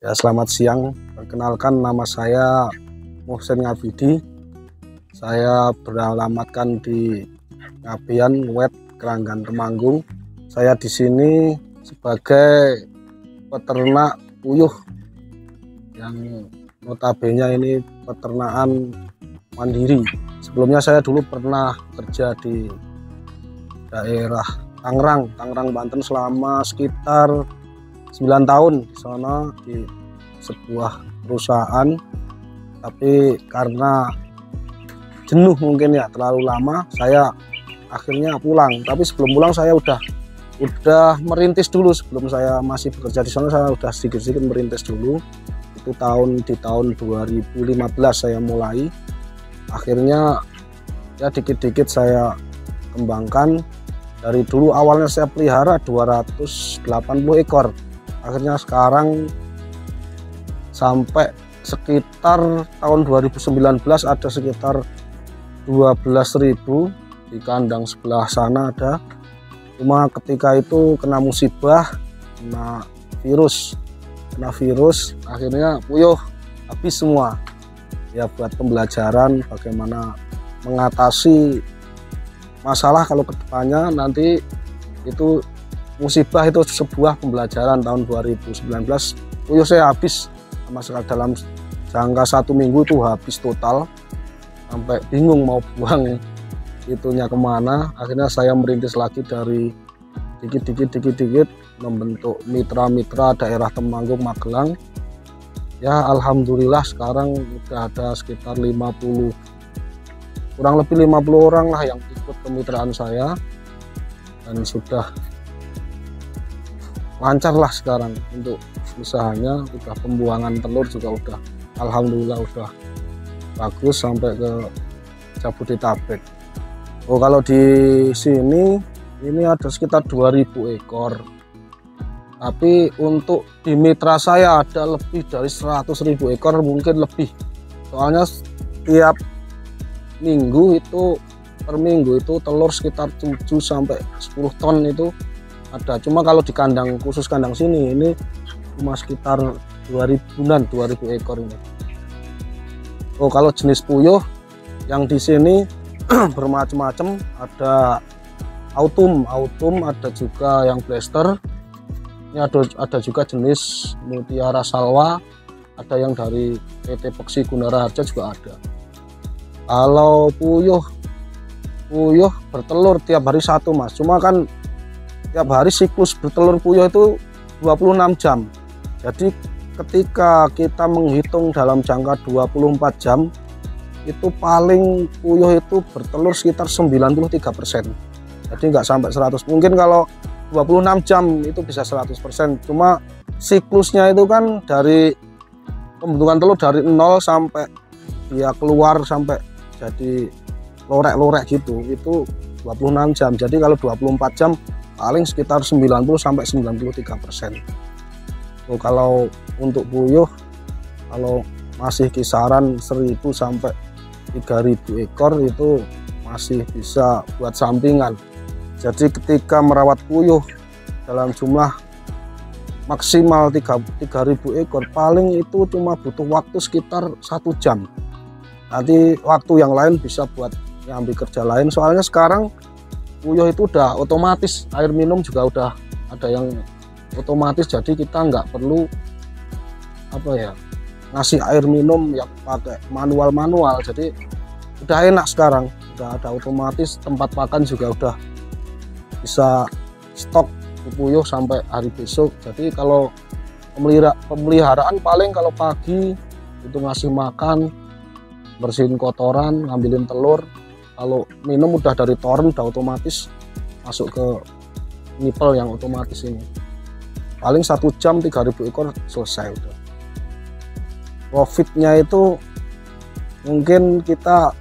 Ya, selamat siang. Perkenalkan, nama saya Muhsin Ngabidi. Saya beralamatkan di Ngabian, Wet, Keranggan, Temanggung. Saya di sini sebagai peternak puyuh yang notabene ini peternakan mandiri. Sebelumnya saya dulu pernah kerja di daerah Tangerang, Banten selama sekitar 9 tahun di sana di sebuah perusahaan, tapi karena jenuh mungkin ya, terlalu lama, saya akhirnya pulang. Tapi sebelum pulang saya udah merintis dulu. Sebelum saya masih bekerja di sana, saya udah sedikit-sedikit merintis dulu. Itu di tahun 2015 saya mulai. Akhirnya ya dikit-dikit saya kembangkan. Dari dulu awalnya saya pelihara 280 ekor. Akhirnya sekarang sampai sekitar tahun 2019 ada sekitar 12.000 di kandang sebelah sana ada. Cuma ketika itu kena musibah, kena virus, akhirnya puyuh habis semua. Ya, buat pembelajaran bagaimana mengatasi masalah kalau kedepannya nanti itu musibah, itu sebuah pembelajaran. Tahun 2019 puyuh saya habis sama sekali, dalam jangka 1 minggu itu habis total, sampai bingung mau buang itunya kemana. Akhirnya saya merintis lagi dari dikit-dikit membentuk mitra-mitra daerah Temanggung, Magelang. Ya, alhamdulillah sekarang udah ada sekitar kurang lebih 50 orang lah yang ikut kemitraan saya, dan sudah lancar lah sekarang untuk usahanya. Udah pembuangan telur juga udah alhamdulillah udah bagus sampai ke Jabodetabek. Oh, kalau di sini ini ada sekitar 2000 ekor, tapi untuk di mitra saya ada lebih dari 100.000 ekor, mungkin lebih. Soalnya tiap minggu itu, per minggu itu telur sekitar 7 sampai 10 ton itu ada. Cuma kalau di kandang, khusus kandang sini ini cuma sekitar 2000-an, 2000 ekor ini. Oh, kalau jenis puyuh yang di sini bermacam-macam, ada autumn, ada juga yang blaster. Ini ada juga jenis mutiara salwa, ada yang dari PT Peksi Gunara Harja juga ada. Kalau puyuh bertelur tiap hari satu, Mas. Cuma kan tiap hari siklus bertelur puyuh itu 26 jam. Jadi ketika kita menghitung dalam jangka 24 jam, itu paling puyuh itu bertelur sekitar 93%. Jadi nggak sampai 100. Mungkin kalau 26 jam itu bisa 100%. Cuma siklusnya itu kan dari pembentukan telur dari 0 sampai dia keluar sampai jadi lorek-lorek gitu, itu 26 jam. Jadi kalau 24 jam paling sekitar 90 sampai 93%. So, kalau untuk puyuh, kalau masih kisaran 1000 sampai 3000 ekor itu masih bisa buat sampingan. Jadi ketika merawat puyuh dalam jumlah maksimal 3000 ekor, paling itu cuma butuh waktu sekitar 1 jam. Nanti waktu yang lain bisa buat ngambil kerja lain. Soalnya sekarang puyuh itu udah otomatis, air minum juga udah ada yang otomatis, jadi kita nggak perlu ngasih air minum yang pakai manual. Jadi udah enak sekarang, udah ada otomatis. Tempat pakan juga udah bisa stok puyuh sampai hari besok. Jadi kalau pemeliharaan paling kalau pagi itu ngasih makan, bersihin kotoran, ngambilin telur. Kalau minum udah dari toren, udah otomatis masuk ke nipel yang otomatis ini. Paling 1 jam 3000 ekor selesai udah. Profitnya itu mungkin kita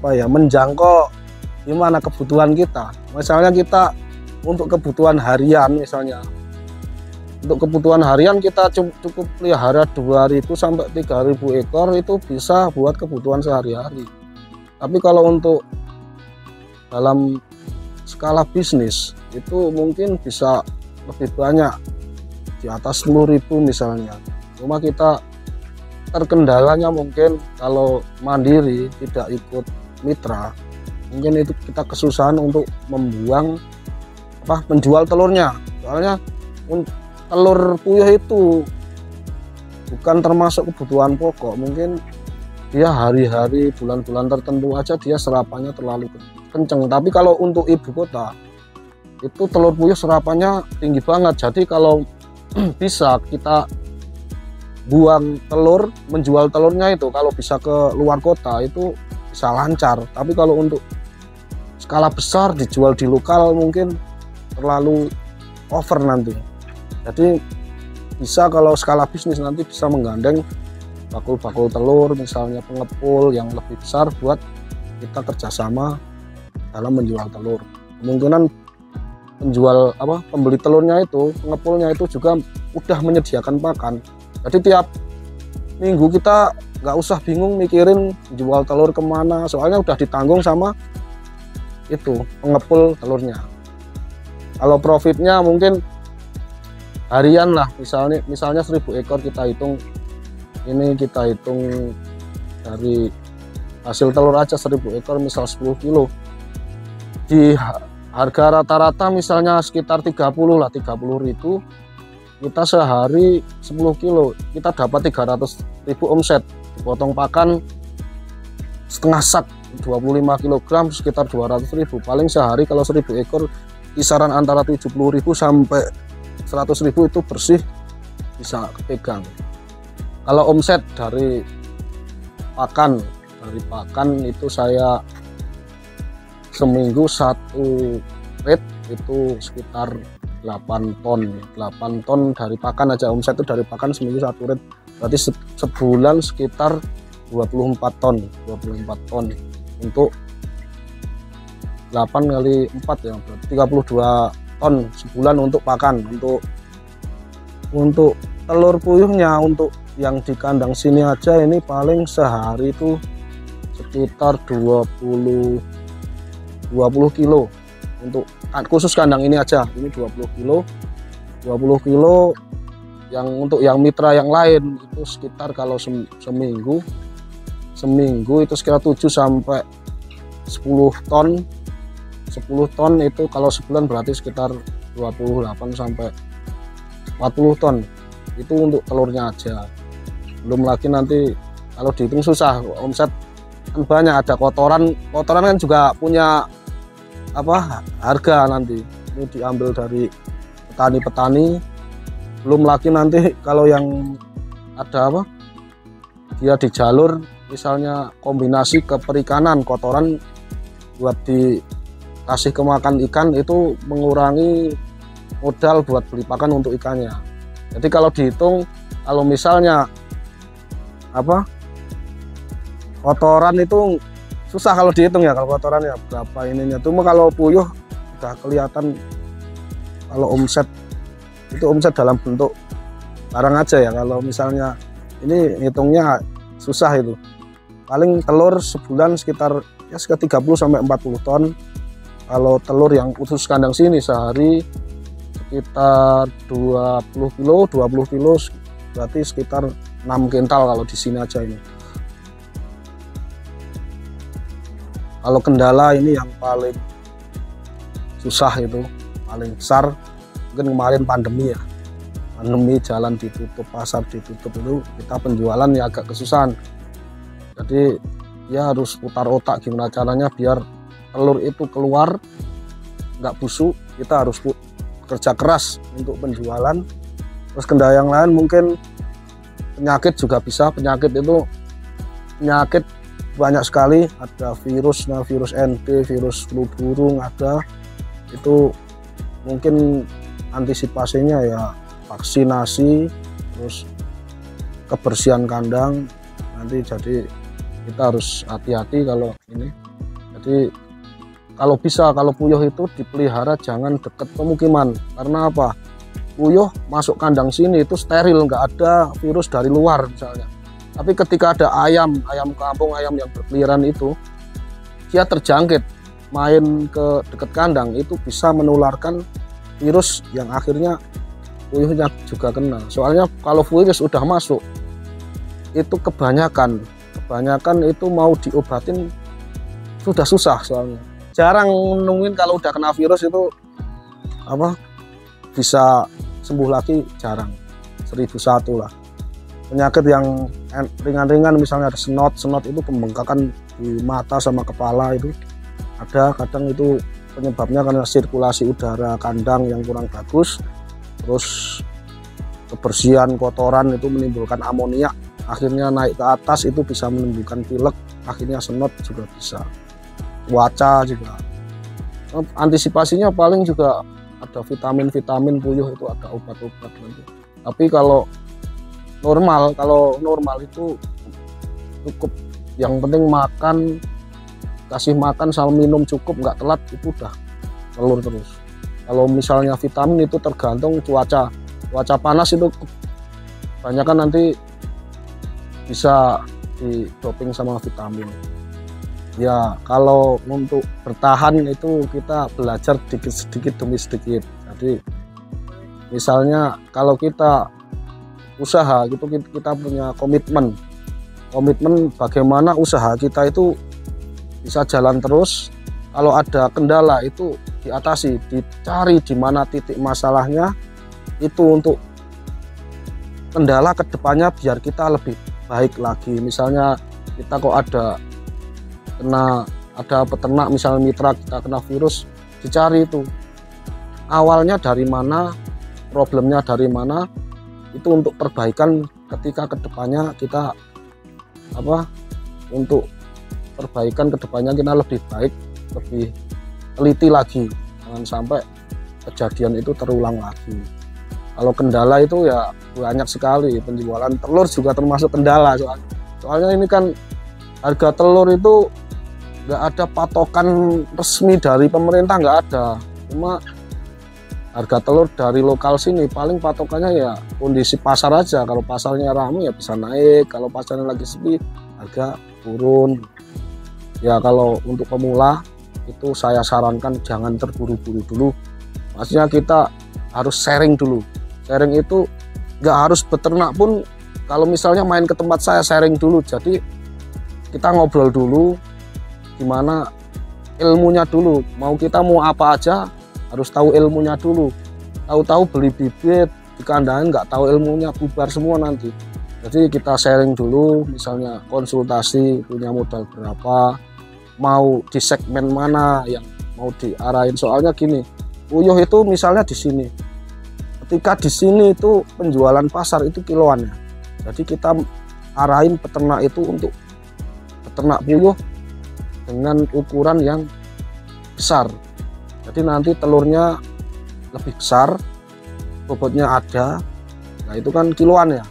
menjangkau gimana kebutuhan kita. Misalnya kita untuk kebutuhan harian, untuk kebutuhan harian kita cukup pelihara 2000 sampai 3000 ekor, itu bisa buat kebutuhan sehari-hari. Tapi kalau untuk dalam skala bisnis itu mungkin bisa lebih banyak. di atas 10.000 misalnya. Cuma kita terkendalanya mungkin kalau mandiri tidak ikut mitra, mungkin itu kita kesusahan untuk menjual telurnya. Soalnya telur puyuh itu bukan termasuk kebutuhan pokok. Mungkin dia hari-hari bulan-bulan tertentu aja dia serapannya terlalu kenceng. Tapi kalau untuk ibu kota itu telur puyuh serapannya tinggi banget. Jadi kalau bisa kita buang telur, menjual telurnya itu kalau bisa ke luar kota itu bisa lancar. Tapi kalau untuk skala besar dijual di lokal mungkin terlalu over nanti. Jadi bisa kalau skala bisnis nanti bisa menggandeng bakul-bakul telur, misalnya pengepul yang lebih besar buat kita kerjasama dalam menjual telur. Kemungkinan pembeli telurnya itu, pengepulnya itu juga udah menyediakan pakan. Jadi tiap minggu kita nggak usah bingung mikirin jual telur kemana, soalnya udah ditanggung sama itu pengepul telurnya. Kalau profitnya mungkin harian lah, misalnya 1000 ekor kita hitung, ini kita hitung dari hasil telur aja 1000 ekor misal 10 kilo di harga rata-rata misalnya sekitar 30.000, kita sehari 10 kilo kita dapat 300.000 omset, dipotong pakan setengah sak 25 kg sekitar 200.000. Paling sehari kalau 1000 ekor kisaran antara 70.000 sampai 100.000 itu bersih bisa kepegang. Kalau omset dari pakan itu saya seminggu satu red itu sekitar 8 ton dari pakan aja. Omset itu dari pakan seminggu satu red, berarti sebulan sekitar 24 ton untuk 8 kali 4 ya, berarti 32 ton sebulan untuk pakan. Untuk telur puyuhnya, untuk yang di kandang sini aja ini paling sehari itu sekitar 20 kilo untuk khusus kandang ini aja. Ini 20 kilo yang untuk yang mitra yang lain itu sekitar kalau seminggu itu sekitar 7 sampai 10 ton itu, kalau sebulan berarti sekitar 28 sampai 40 ton itu untuk telurnya aja. Belum lagi nanti kalau dihitung susah, omset kan banyak, ada kotoran kan juga punya harga nanti, ini diambil dari petani. Belum lagi nanti kalau yang ada dia di jalur misalnya kombinasi ke perikanan, kotoran buat dikasih ke makan ikan itu mengurangi modal buat beli pakan untuk ikannya. Jadi kalau dihitung, kalau misalnya kotoran itu susah kalau dihitung ya, kalau kotorannya berapa ininya. Cuma kalau puyuh udah kelihatan. Kalau omset itu omset dalam bentuk barang aja ya. Kalau misalnya ini hitungnya susah itu. Paling telur sebulan sekitar 30 sampai 40 ton. Kalau telur yang khusus kandang sini sehari sekitar 20 kilo berarti sekitar 6 kental kalau di sini aja ini. Kalau kendala ini yang paling susah itu, paling besar mungkin kemarin pandemi ya. Pandemi, jalan ditutup, pasar ditutup, itu kita penjualan ya agak kesusahan. Jadi ya harus putar otak gimana caranya biar telur itu keluar nggak busuk. Kita harus kerja keras untuk penjualan. Terus kendala yang lain mungkin penyakit juga bisa. Penyakit banyak sekali, ada virusnya, virus NT, virus flu burung ada. Itu mungkin antisipasinya ya vaksinasi, terus kebersihan kandang nanti. Jadi kita harus hati-hati kalau ini. Jadi kalau bisa, kalau puyuh itu dipelihara jangan dekat pemukiman. Karena apa? Puyuh masuk kandang sini itu steril, nggak ada virus dari luar misalnya. Tapi ketika ada ayam kampung, ayam yang berkeliaran itu, dia terjangkit main ke dekat kandang, itu bisa menularkan virus yang akhirnya puyuhnya juga kena. Soalnya kalau virus udah masuk itu kebanyakan itu mau diobatin sudah susah, soalnya jarang nemuin kalau udah kena virus itu bisa sembuh lagi, jarang, 1001 lah. Penyakit yang ringan-ringan misalnya ada senot itu pembengkakan di mata sama kepala, itu ada, kadang itu penyebabnya karena sirkulasi udara kandang yang kurang bagus, terus kebersihan kotoran itu menimbulkan amoniak, akhirnya naik ke atas, itu bisa menimbulkan pilek, akhirnya senot juga bisa, cuaca juga. Antisipasinya paling juga ada vitamin puyuh, itu ada obat-obat nanti. Tapi kalau normal itu cukup, yang penting kasih makan sama minum cukup, nggak telat, itu udah telur terus. Kalau misalnya vitamin itu tergantung cuaca panas, itu kebanyakan nanti bisa didoping sama vitamin. Ya kalau untuk bertahan itu kita belajar sedikit demi sedikit. Jadi misalnya kalau kita usaha gitu, kita punya komitmen bagaimana usaha kita itu bisa jalan terus. Kalau ada kendala itu diatasi, dicari di mana titik masalahnya, itu untuk kendala kedepannya biar kita lebih baik lagi. Misalnya kita kok ada peternak misalnya mitra kita kena virus, dicari itu awalnya dari mana, problemnya dari mana, itu untuk perbaikan ketika kedepannya kita untuk perbaikan kedepannya kita lebih baik, lebih teliti lagi, jangan sampai kejadian itu terulang lagi. Kalau kendala itu ya banyak sekali, penjualan telur juga termasuk kendala, soalnya ini kan harga telur itu nggak ada patokan resmi dari pemerintah, nggak ada, cuma harga telur dari lokal sini paling patokannya ya kondisi pasar aja. Kalau pasarnya ramai ya bisa naik, kalau pasarnya lagi sepi harga turun. Ya kalau untuk pemula itu saya sarankan jangan terburu-buru dulu, maksudnya kita harus sharing dulu. Sharing itu nggak harus beternak pun, kalau misalnya main ke tempat saya sharing dulu, jadi kita ngobrol dulu gimana ilmunya dulu, kita mau apa aja harus tahu ilmunya dulu. Tahu-tahu beli bibit di kandang nggak tahu ilmunya, bubar semua nanti. Jadi kita sharing dulu, misalnya konsultasi punya modal berapa, mau di segmen mana yang mau diarahin. Soalnya gini, puyuh itu misalnya di sini, ketika di sini itu penjualan pasar itu kiloan ya. Jadi kita arahin peternak itu untuk peternak puyuh dengan ukuran yang besar. Jadi nanti telurnya lebih besar, bobotnya ada. Nah itu kan kiloan ya.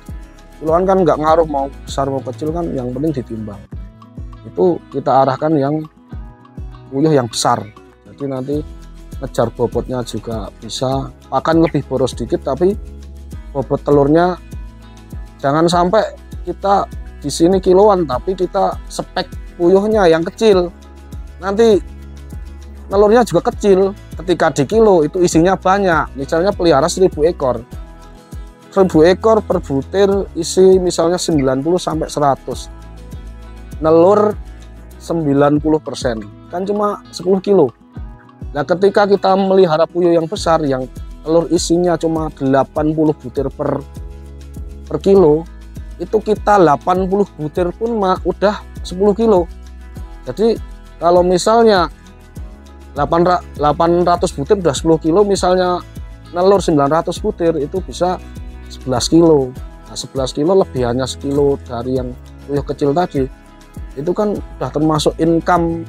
Kiloan kan nggak ngaruh mau besar mau kecil, kan yang penting ditimbang. Itu kita arahkan yang puyuh yang besar. Jadi nanti ngejar bobotnya juga bisa, pakan lebih boros sedikit tapi bobot telurnya jangan sampai kita di sini kiloan tapi kita spek puyuhnya yang kecil. Nanti telurnya juga kecil, ketika di kilo itu isinya banyak. Misalnya pelihara 1000 ekor, 1000 ekor per butir isi misalnya 90 sampai 100, nelur 90%, kan cuma 10 kilo. Nah ketika kita melihara puyuh yang besar yang telur isinya cuma 80 butir per kilo, itu kita 80 butir pun udah 10 kilo. Jadi kalau misalnya 800 butir udah 10 kilo, misalnya nelur 900 butir itu bisa 11 kilo. Nah 11 kilo lebihannya sekilo dari yang puyuh kecil tadi, itu kan udah termasuk income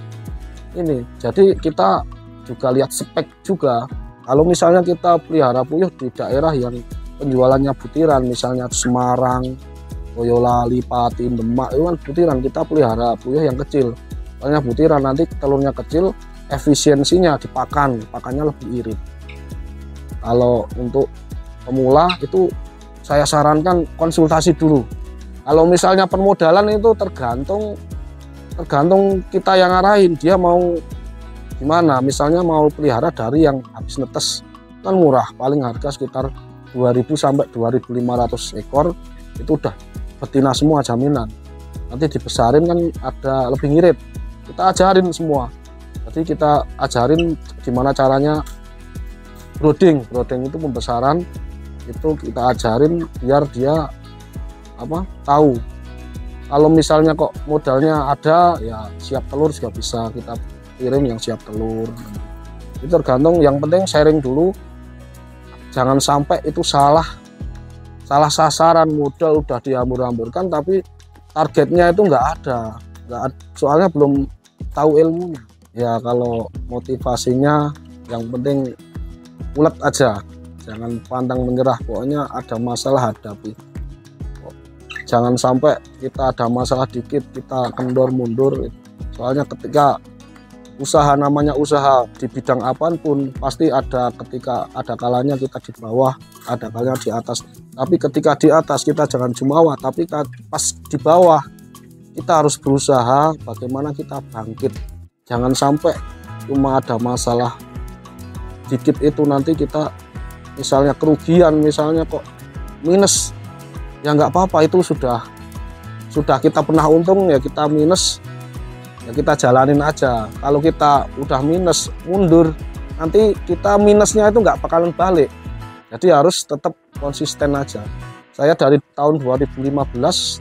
ini. Jadi kita juga lihat spek juga. Kalau misalnya kita pelihara puyuh di daerah yang penjualannya butiran, misalnya Semarang, Boyolali, Pati, Demak, itu kan butiran, kita pelihara puyuh yang kecil. Soalnya butiran nanti telurnya kecil, efisiensinya pakannya lebih irit. Kalau untuk pemula itu saya sarankan konsultasi dulu. Kalau misalnya permodalan itu tergantung kita yang arahin, dia mau gimana. Misalnya mau pelihara dari yang habis netes kan murah, paling harga sekitar 2000 sampai 2500 ekor itu udah betina semua jaminan. Nanti dibesarin kan ada lebih ngirit, kita ajarin semua. Jadi kita ajarin gimana caranya brooding itu pembesaran, itu kita ajarin biar dia tahu. Kalau misalnya kok modalnya ada, ya siap telur juga bisa kita kirim yang siap telur. Itu tergantung, yang penting sharing dulu. Jangan sampai itu salah sasaran, modal udah dihambur-hamburkan tapi targetnya itu nggak ada, soalnya belum tahu ilmunya. Ya kalau motivasinya yang penting ulet aja, jangan pantang menyerah. Pokoknya ada masalah hadapi. Jangan sampai kita ada masalah dikit kita kendor mundur. Soalnya ketika usaha, namanya usaha di bidang apapun pasti ada, ketika ada kalanya kita di bawah, ada kalanya di atas. Tapi ketika di atas kita jangan jumawa, tapi pas di bawah kita harus berusaha bagaimana kita bangkit. Jangan sampai cuma ada masalah dikit itu nanti kita misalnya kerugian, misalnya kok minus, ya nggak apa-apa, itu sudah kita pernah untung ya kita minus, ya kita jalanin aja. Kalau kita udah minus mundur, nanti kita minusnya itu nggak bakalan balik. Jadi harus tetap konsisten aja. Saya dari tahun 2015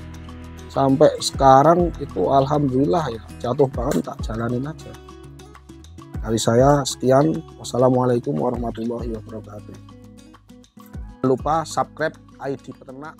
sampai sekarang itu alhamdulillah ya jatuh banget, tak jalanin aja. Dari saya sekian, wassalamualaikum warahmatullahi wabarakatuh. Jangan lupa subscribe ID Peternak